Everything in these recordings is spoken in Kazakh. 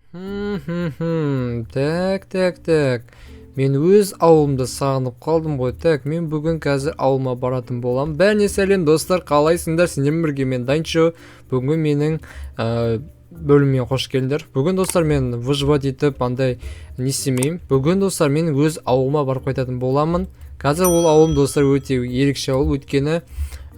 Так. Мен өз ауылымды сағынып қалдым ғой. Так, мен бүгін қазір ауылыма баратын болам. Бәріне сәлем достар, қалайсыңдар? Сендермен бірге мен Данчо. Бүгін менің бөліміме қош келдіңдер. Бүгін достар мен выживать етіп андай не істемеймін. Бүгін достар мен өз ауылыма барып қайтатын боламын. Қазір ол ауылым достар өте ерекше ауыл, өйткені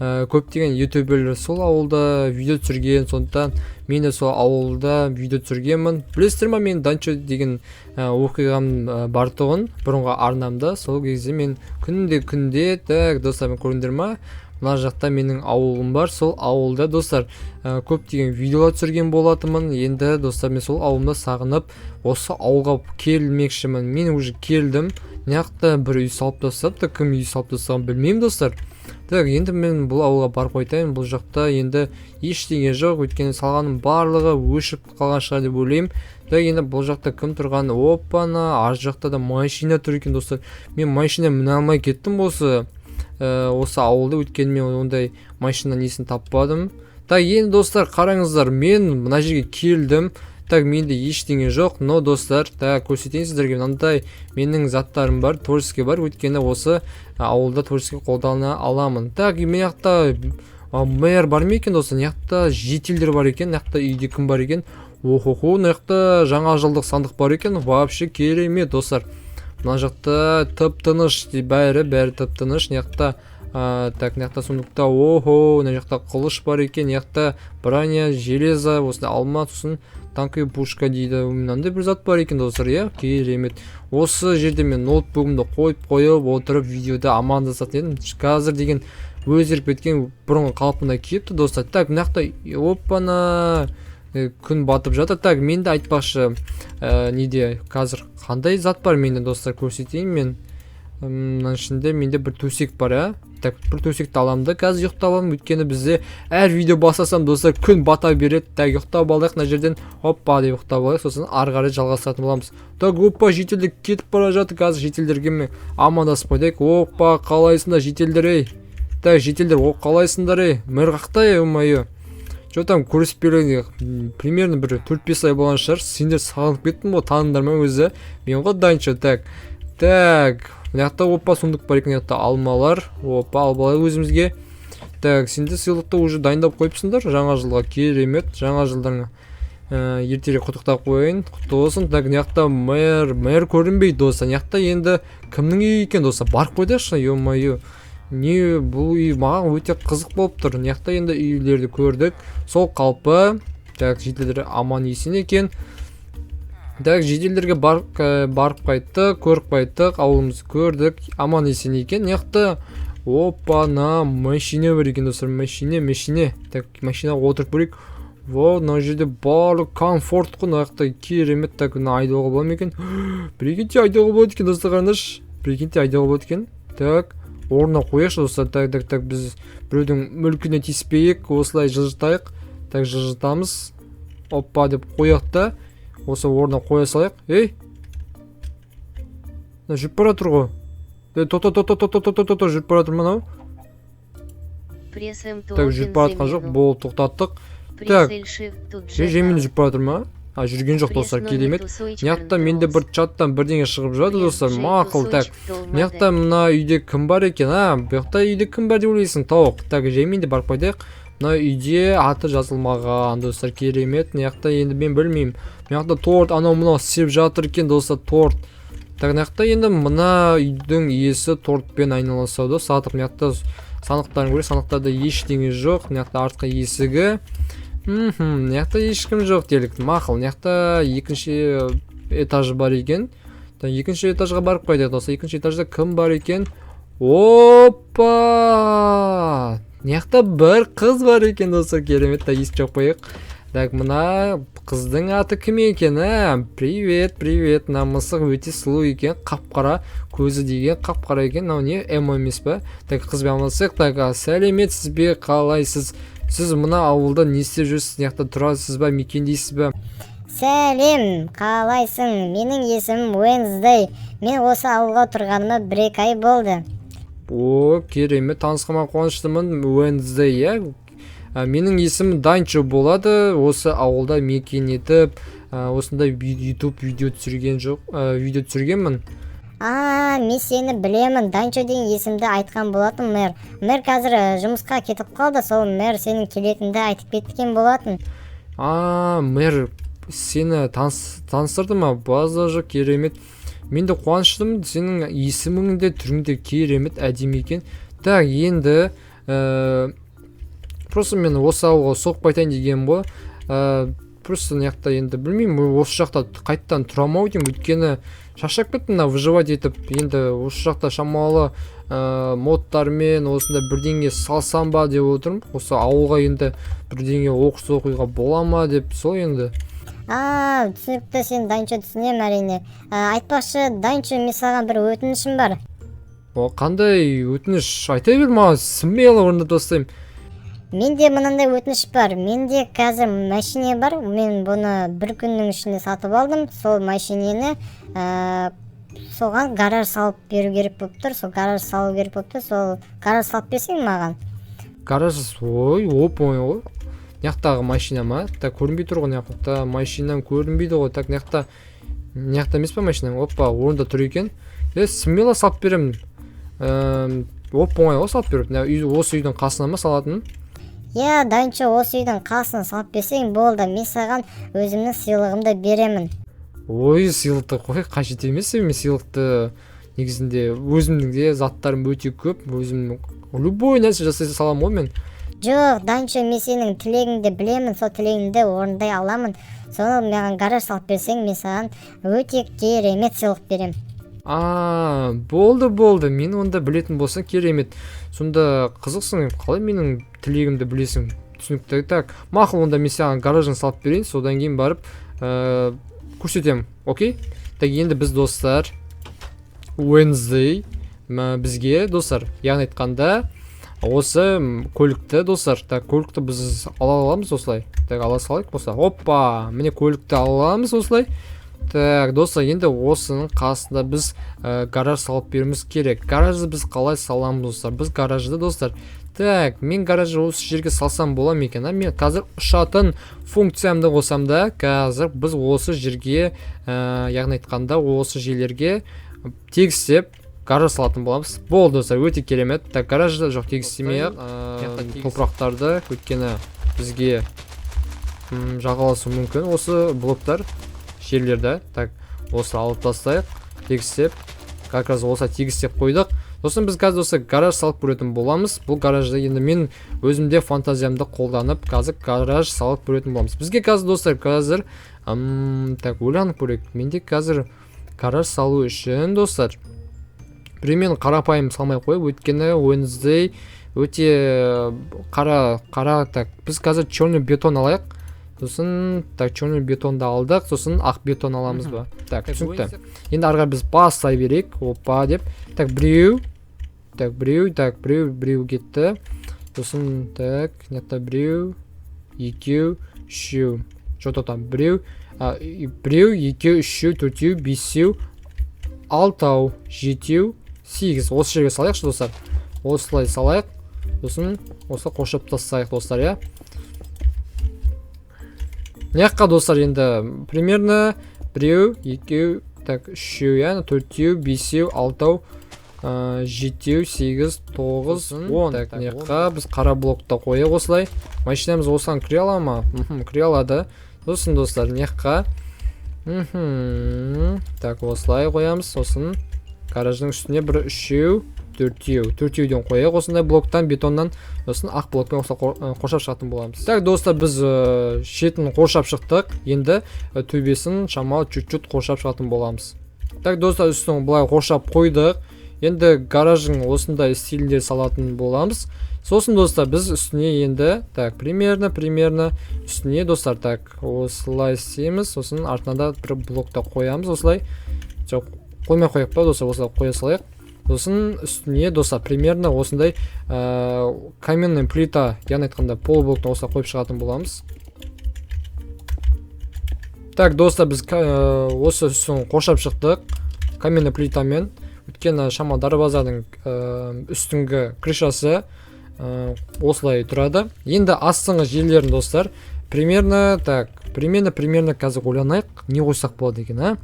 көптеген ютуберлер сол ауылда видео түсірген, сондықтан мен де сол ауылда видео түсіргенмін. Білесіздер ма, мен Данчо деген оқиғам бар тұғын бұрынғы арнамда. Сол кезде мен күнде так достар, мен көрдіңдер ма, мына жақта менің ауылым бар. Сол ауылда достар көптеген видеолар түсірген болатынмын. Енді достар мен сол ауылымды сағынып осы ауылға келмекшімін. Мен уже келдім. Неяқта бір үй салып тастапты, кім үй салып тастағанын білмеймін достар. Так, енді мен бұл ауылға барып қайтайын. Бұл жақта енді ештеңе жоқ, өйткені салғаным барлығы өшіп қалған шығар деп ойлаймын. Так, енді бұл жақта кім тұрған? Опана, ар жақта да машина тұр екен достар. Мен машина міне алмай кеттім осы ауылда, өйткені мен ондай машина несін таппадым. Так, енді достар қараңыздар, мен мына жерге келдім. Так, менде ештеңе жоқ, но достар, так, көрсетейін сіздерге, мынандай менің заттарым бар, творческий бар, өйткені осы ауылда творческий қолдана аламын. Так, мен жақта мэр бар ма екен достар? Мына жетелдер бар екен, мына үйде кім бар екен? Охо, мына жақта жаңа жылдық сандық бар екен, вообще керемет достар. Мына жақта тып-тыныш, бәрі тып-тыныш. Так, мына жақта сундукта, охо, мына жақта қылыш бар екен, мына жақта броня, железо, осында алма, сосын танковый пушка дейді. Мынандай бір зат бар екен достар, иә, керемет. Осы жерде мен ноутбугымды қойып отырып видеода амандасатын едім. Қазір деген өзгеріп кеткен, бұрынғы қалпына келіпті достар. Так, мына жақта опана күн батып жатыр. Так, мен де айтпақшы, неде қазір қандай зат бар менде достар, көрсетейін мен. Мына ішінде менде бір төсек бар, ә? Так, бір төсекті аламды, қазір ұйықтап аламын, өйткені бізде әр видео басасам достар күн бата береді. Так, ұйықтап алайық, мына жерден оппа деп ұйықтап алайық, сосын ары қарай жалғастыратын боламыз. Так, оппа, жетелдер кетіп бара жатыр, қазір жетелдерге мен амандасып қойдайық. Оппа, қалайсыңдар жетелдер, ей? Так, жетелдер, қалайсыңдар, ей? Мэр қақтай, ой-мойо. Жо там көрісіп берген примерно бір 4-5 ай болған шығар. Сендер сағынып кеттім ғой, таныңдар ма өзі? Мен ғой Данчо. Так, мына жақта оппа сундук бар екен, жақта алмалар. Оппа, алып алайық өзімізге. Так, сендер сыйлықты уже дайындап қойыпсыңдар жаңа жылға, керемет. Жаңа жылдарыңа ертерек құттықтап қояйын, құтты болсын. Так, мына жақта мэр көрінбейді достар. Мына жақта енді кімнің үйі екен достар? Барып қойдайықшы, ё-мойо. Не, бұл үй маған өте қызық болып тұр. Мына жақта енді үйлерді көрдік. Сол қалпы. Так, жетелдер аман есен екен. Так, жетелдерге барып қайттық, көріп қайттық, ауылымызды көрдік, аман есен екен. Мына жақта опана машина бар екен достар, машина. Так, машинаға отырып көрейік. Во, мына жерде барлық комфорт қой, мына жақта керемет. Так, мына айдауға бола ма екен? Прикиньте, айдауға болады екен достар, қараңдаршы. Прикиньте, айдауға болады екен. Так, орнына қояйықшы достар. Так, біз біреудің мүлкіне тиіспейік, осылай жылжытайық. Так, жылжытамыз. Оппа деп қояқ та. Осы орнына қоя салайық. Ей! Жүріп бара тұр ғой. Жүріп бара тұр мынау. Так, жүріп бара жатқан жоқ, бол тоқтаттық. Так, жемен жүріп бара тұр ма? Жүрген жоқ достар, керемет. Мына менде бір чаттан бірдеңе шығып жатыр достар, мақұл. Так, мына мына үйде кім бар екен? Бұяқта үйде кім бар деп ойлайсың? Тауық. Так, жемен де барып қойдайық. Мына үйде аты жазылмаған достар, керемет. Мына енді мен білмеймін. Мына торт, анау-мынау сеп жатыр екен достар, торт. Так, мына енді мына үйдің иесі тортпен айналысады. Сатып, мына санықтарын көрейік, санықтарда ештеңе жоқ. Мына артқы есігі. Мына ешкім жоқ делік. Мақыл, мына екінші этажы бар екен. Екінші этажға барып қойдық достар. Екінші этажда кім бар екен? Опа! Мына бір қыз бар екен достар, керемет. Есіп жоқ қойық. Так, мына қыздың аты кім екен? Привет. Мына мысық өте сұлу екен, қап-қара, көзі деген қап-қара екен. Мынау не, эмо емес па? Так, қызбен амандасайық. Так, сәлеметсіз бе, қалайсыз? Сіз мына ауылда не істеп жүрсіз? Мына тұрасыз ба, мекендейсіз ба? Сәлем, қалайсың? Менің есімім Уэнсдей. Мен осы ауылға тұрғаныма 1-2 ай болды. О, керемет, танысқыма қуаныштымын. Уэнсдей, Менің есімім Данчо болады. Осы ауылда мекен етіп осындай YouTube видео түсіргенмін. Мен сені білемін, Данчо деген есімді айтқан болатын мэр. Мэр қазір жұмысқа кетіп қалды, сол мэр сенің келетінді айтып кеткен болатын. Мэр сені таныстырды ма? Базажы керемет. Мен де қуаныштымын, сенің есімің де түрің де керемет, әдемі екен. Так, енді просто мен осы ауылға соқпайтайын деген ғой. Просто неқта енді білмеймін, осы жақта қайттан тұрамау деймін, өйткені шаршап кеттім выживать етіп. Енді осы жақта шамалы модтармен осында бірдеңе салсам ба деп отырмын. Осы ауылға енді бірдеңе оқуға бола ма деп, сол енді. Түсінікті, сен Данчо, түсінем әрине. Айтпақшы, Данчо, мен саған бір өтінішім бар. Қандай өтініш? Айта бер маған, смело орында достайым. Менде мынандай өтініш бар. Менде қазір машине бар. Мен бұны бір күннің ішінде сатып алдым. Сол машинені соған гараж салып беру керек болып тұр. Сол гараж салу керек болып тұр. Сол гараж салып берсең маған. Гараж, оп-оңай ғой. Неқтағы машина ма? Так, көрінбей тұр ғой, неқта машинам көрінбейді ғой. Так, неқта емес па машинам? Опа, орында тұр екен. Смело салып беремін. Оп-оңай ғой салып беріп. Осы үйдің қасына ма салатын? Данчо, осы үйдің қасына салып берсең болды. Мен саған өзімнің сыйлығымды беремін. Сыйлықты қой, қажет емес. Мен сыйлықты негізінде өзімнің де заттарым өте көп. Өзімнің любой нәрсе жасай салам ғой мен. Жоқ, Данчо, мен сенің тілегіңді білемін, сол тілегіңді орындай аламын. Соны маған гараж салып берсең, мен саған өте керемет сыйлық берем. Болды, мен онда білетін болсаң керемет. Сонда қызықсың, қалай менің тілегімді білесің? Түсінікті. Так, мақұл, онда мен саған гаражын салып берейін, содан кейін барып көрсетемін. Окей? Так, енді біз достар Wednesday бізге достар, яғни айтқанда осы көлікті достар, так, көлікті біз ала аламыз осылай. Так, ала салайық болса. Опа, міне көлікті ала аламыз осылай. Так, достар, енді осының қасында біз гараж салып беруіміз керек. Гаражды біз қалай саламыз достар? Біз гаражды достар. Так, мен гаражды осы жерге салсам бола ма екен? Мен қазір ұшатын функциямды қосам да, қазір біз осы жерге, яғни айтқанда осы жерлерге тегістеп гараж салатын боламыз. Болды достар, өте керемет. Так, гаражды жоқ тегістемей-ақ топырақтарды, өйткені бізге жағаласу мүмкін осы блоктар жерлерді. Так, осы алып тастайық, тегістеп, как раз осы тегістеп қойдық. Сосын біз қазір осы гараж салып көретін боламыз. Бұл гаражды енді мен өзімде фантазиямды қолданып, қазір гараж салып көретін боламыз. Бізге қазір достар, қазір так, ойланып көрейік. Менде қазір гараж салу үшін достар примерно қарапайым салмай қойып, өйткені Wednesday өте қара. Так, біз қазір черный бетон алайық. Сосын так, черный бетонды алдық, сосын ақ бетон аламыз ба? Так, түсінікті. Енді арға біз бастай берейік. Опа деп. Так, біреу кетті. Сосын так, нетті біреу, екеу, үшеу. Жототан біреу, екеу, үшеу, төртеу, бесеу, алтау, жетеу, сегіз. Осы жерге салайықшы достар. Осылай салайық. Сосын осы қошып тастайық достар, я. Неққа достар, енді примерно біреу, екеу, так, үшеу, яғни төртеу, бесеу, алтау, жетеу, сегіз, тоғыз, 10. Так, неққа біз қара блокта қойық осылай. Машинамыз осыған кіре ала ма? Кіре алады. Сосын достар, неққа так, осылай қоямыз. Сосын гараждың үстіне бір үшеу, төртеуден қойық осындай блоктан, бетоннан. Сосын ақ блокпен қоршап шығатын боламыз. Так, достар, біз шетін қоршап шықтық. Енді төбесін шамалы чуть-чуть қоршап шығатын боламыз. Так, достар, үстін бұлай қоршап қойдық. Енді гаражың осындай стилінде салатын боламыз. Сосын достар, біз үстіне енді так, примерно үстіне достар, так, осылай істейміз. Сосын артына да бір блокта қоямыз осылай. Жоқ, қоймай қойып па достар, осылай қоя салайық. Сосын үстіне достар, примерно осындай каменный плита, яғни айтқанда полублоктан осылай қойып шығатын боламыз. Так, достар, біз осы үстін қоршап шықтық каменный плитамен. Өйткені шама дарбазаның үстіңгі крышасы осылай тұрады. Енді астыңғы жерлерін достар, примерно так, примерно қазір ойланайық не қойсақ болады екен, а?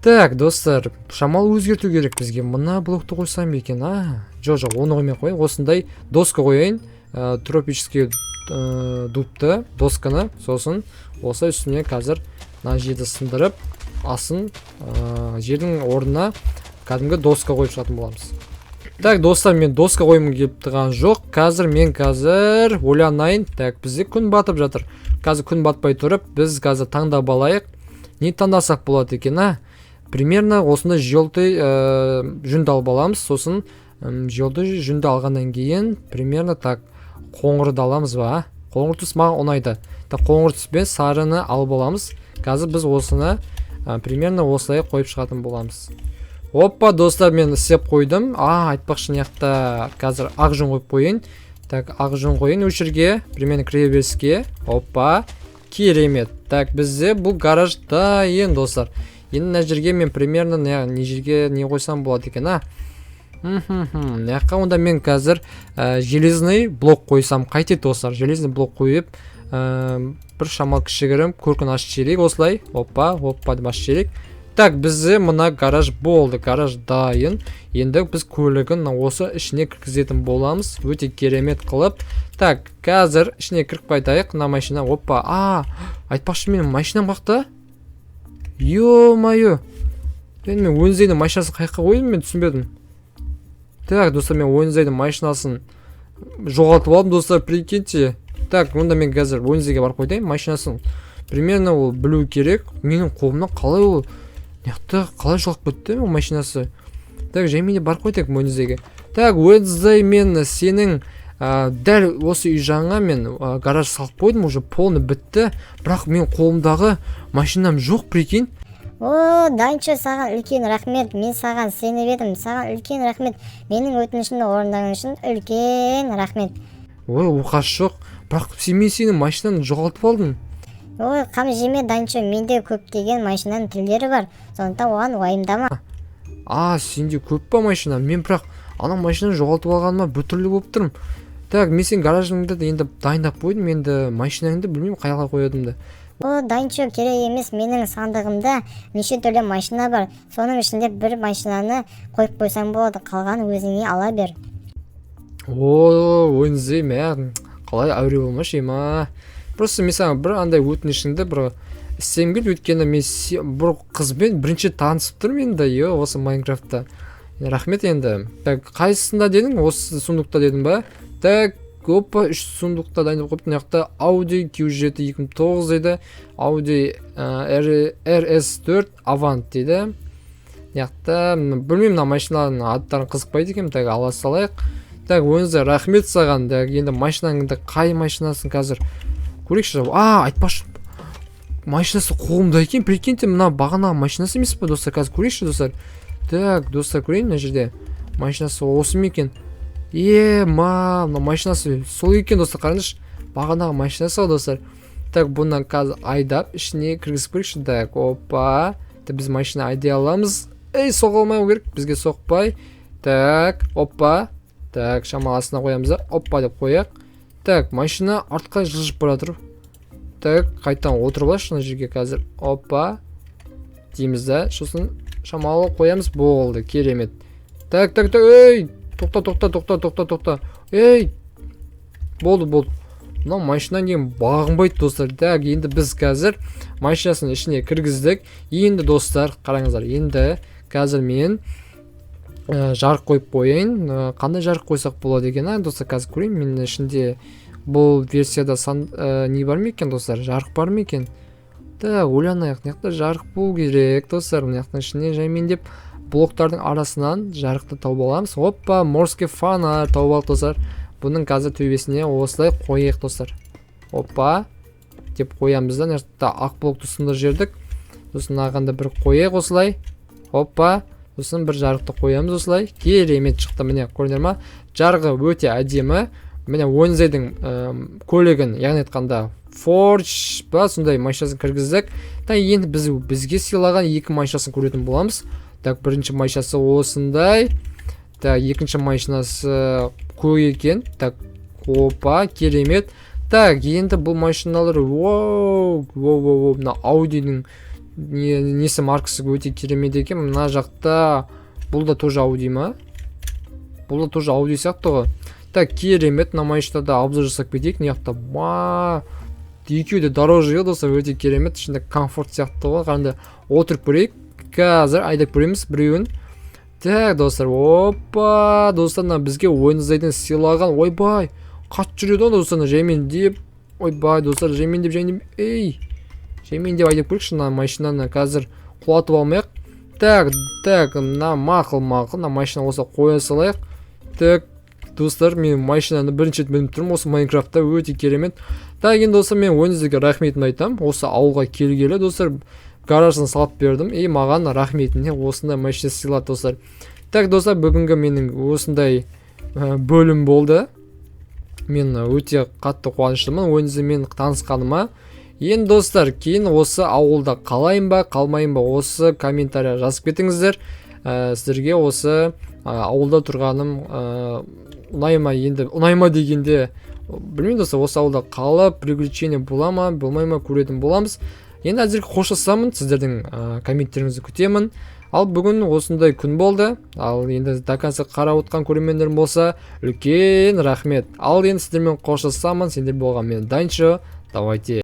Так, достар, шамалы өзгерту керек бізге. Мына блокты қойсам екен, а? Жоқ, оны қоймай қояйын. Осындай доска қояйын. Тропический дубты, досканы, сосын осы үстіне қазір мына жерді сындырып, асын жердің орнына кәдімгі доска қойып шығатын боламыз. Так, достар, мен доска қойым келіп тұрған жоқ. Мен қазір ойланайын. Так, бізде күн батып жатыр. Қазір күн батпай тұрып, біз қазір таңдап алайық. Не таңдасақ болады екен, а? Примерно осында желтый жүнді алып аламыз. Сосын желтый жүнді алғаннан кейін примерно так қоңырды аламыз ба? Қоңыр түс маған ұнайды. Так, қоңыр түс пен сарыны алып аламыз. Қазір біз осыны примерно осылай қойып шығатын боламыз. Опа, достар, мен істеп қойдым. Айтпақшы мынаяқта қазір ақ жүн қойып қойын. Так, ақ жүн қойын өшірге, примерно кіреберіске. Опа, керемет. Так, бізде бұл гараж дайын, достар. Енді мына жерге мен примерно не жерге не қойсам болады екен, а? Мынаяққа онда мен қазір железный блок қойсам қайтеді, достар. Железный блок қойып, бір шамал кішігірім көркін ашып жіберейік осылай. Опа деп ашып жіберейік. Так, бізде мына гараж болды, гараж дайын. Енді біз көлігін осы ішіне кіргізетін боламыз, өте керемет қылып. Так, қазір ішіне кіріп қайтайық, мына машина. Опа, айтпақшы менің машинам қақта? Ё-моё, мен Уэнсдейдің машинасын қайыққа қойдым, мен түсінбедім. Так, достар, мен Уэнсдейдің машинасын жоғалтып алдым, достар, прикиньте. Так, онда мен қазір Уэнсдейге барып қойдайын, машинасын примерно ол білу керек. Менің қолымнан қалай ол қалай жоғалып кетті ол машинасы. Так, жәйменде барып қойдайық Уэнсдейге. Так, Уэнсдей, мен сенің дәл осы үй жаңа мен гараж салып қойдым, уже полный бітті, бірақ мен қолымдағы машинам жоқ, прикинь. Дайыншы, саған үлкен рахмет. Мен саған сеніп едім. Саған үлкен рахмет. Менің өтінішімді орындағың үшін үлкен рахмет. Оқасы жоқ. Бірақ мен сенің машинаны жоғалтып алдым. Қам жеме, Дайыншы, менде көптеген машинаның тілдері бар. Сондықтан оған уайымдама. Сенде көп па машина? Мен бірақ ана машинаны жоғалтып алғаныма бүтірлі болып тұрмын. Так, мен сен гаражыңды енді дайындап қойдым, енді машинаңды білмеймін қайға қоядымды. Дайыншы, керек емес, менің сандығымда неше түрлі машина бар. Соның ішінде бір машинаны қойып қойсаң болады, қалған өзіңе ала бер. Уэнсдей, қалай әуре болмашы ема. Просто мен саған бір андай өтінішіңді бір істегім келді, өйткені мен бір қызбен бірінші танысып тұрмын енді осы Майнкрафтта. Рахмет енді. Так, қайсысында дедің? Осы сундукта дедің ба? Так, опа, 3 сундукта дайындап қойыпты. Мынаяқта Audi Q7 2009 дейді, Audi RS4 Avant дейді. Мынаяқта білмеймін, мына машиналардың аттарын қызықпайды екен. Так, ала салайық. Так, Уэнсдей, рахмет саған. Так, енді машинаңды қай машинасын қазір көрейікші. Айтпашы, машинасы қолымда екен, прикиньте, мына бағанағы машинасы емес па, достар? Қазір көрейікші, достар. Так, достар, көрейін мына жерде. Машинасы осы ма екен? Мына машинасы сол екен, достар, қараңызшы. Бағанағы машинасы, достар. Так, бұнан қазір айдап ішіне кіргізіп көрейікші. Так, опа. Біз машина айдай аламыз. Соғылмай керек, бізге соқпай. Так, опа. Так, шамаласына қоямыз. Опа деп қояқ. Так, машина артқа жылжып бара тұр. Так, қайтан отырып алайықшы мына жерге қазір. Опа. Дейміз да, сосын шамалы қоямыз, болды, керемет. Так, тоқта. Болды. Мына машина деген бағынбайды, достар. Так, енді біз қазір машинасын ішіне кіргіздік. Енді, достар, қараңыздар. Енді қазір мен жарық қойып қойын. Қандай жарық қойсақ болады екен, достар, қазір көрейін. Мен ішінде бұл версияда не бар ма екен, достар? Жарық бар ма екен? Так, ойланайық, мынаяқта жарық болу керек, достар. Мынаяқтың ішіне жаймен деп блоктардың арасынан жарықты тауып аламыз. Опа, морский фонарь тауып алдық, достар. Бұның қазір төбесіне осылай қойайық, достар. Опа деп қоямыз да, мына ақ блокты сындырып жібердік. Сосын ағанда бір қойайық осылай. Опа, сосын бір жарықты қоямыз осылай. Керемет шықты, міне көрдіңдер ма? Жарығы өте әдемі. Міне Уэнсдейдің көлігін, яғни айтқанда Forge ба, сондай машинасын кіргіздік. Так, енді бізге сыйлаған екі машинасын көретін боламыз. Так, бірінші машинасы осындай. Так, екінші машинасы көк екен. Так, опа, керемет. Так, енді бұл машиналар мына Audи'нің несі маркасы өте керемет екен. Мына жақта бұл да тоже Audi ма? Бұл да тоже Audi сияқты ғой. Так, керемет, мына машинада обзор жасап кетейік. Мына жақта екеуі де дороже достар, өте керемет, ішінде комфорт сияқты ғой. Қандай отырып көрейік. Қазір айдап көреміз біреуін. Так, достар, опа, достар, бізге ойын іздайтын сыйлаған. Ойбай, қатты жүреді ғой достар, жемендеп. Ойбай, достар, жемендеп, жемендеп айдап көрейікші мына машинаны. Қазір құлатып алмайық. Так, мына мақыл, мына машина осы қоя салайық. Так, достар, мен машинаны бірінші біліп тұрмын осы Майнкрафтта, өте керемет. Так, енді достар, мен ойыңыздарға рахметімді айтам. Осы ауылға келгелі, достар, гаражын салып бердім. Маған рахметіне осындай машина сыйлады, достар. Так, достар, бүгінгі менің осындай бөлім болды. Мен өте қатты қуаныштымын ойыңыздармен танысқаныма. Енді достар, кейін осы ауылда қалайын ба, қалмайын ба, осы комментария жазып кетіңіздер. Сіздерге осы ауылда тұрғаным ұнайма, енді ұнайма дегенде білмеймін достар, осы ауылда қалып приключение бола ма, болмай ма, көретін боламыз. Енді әзірге қоштасамын, сіздердің комменттеріңізді күтемін. Ал бүгін осындай күн болды. Ал енді до конца қарап отқан көрермендерім болса, үлкен рахмет. Ал енді сіздермен қоштасамын. Сендер болған мен Данчо. Давайте.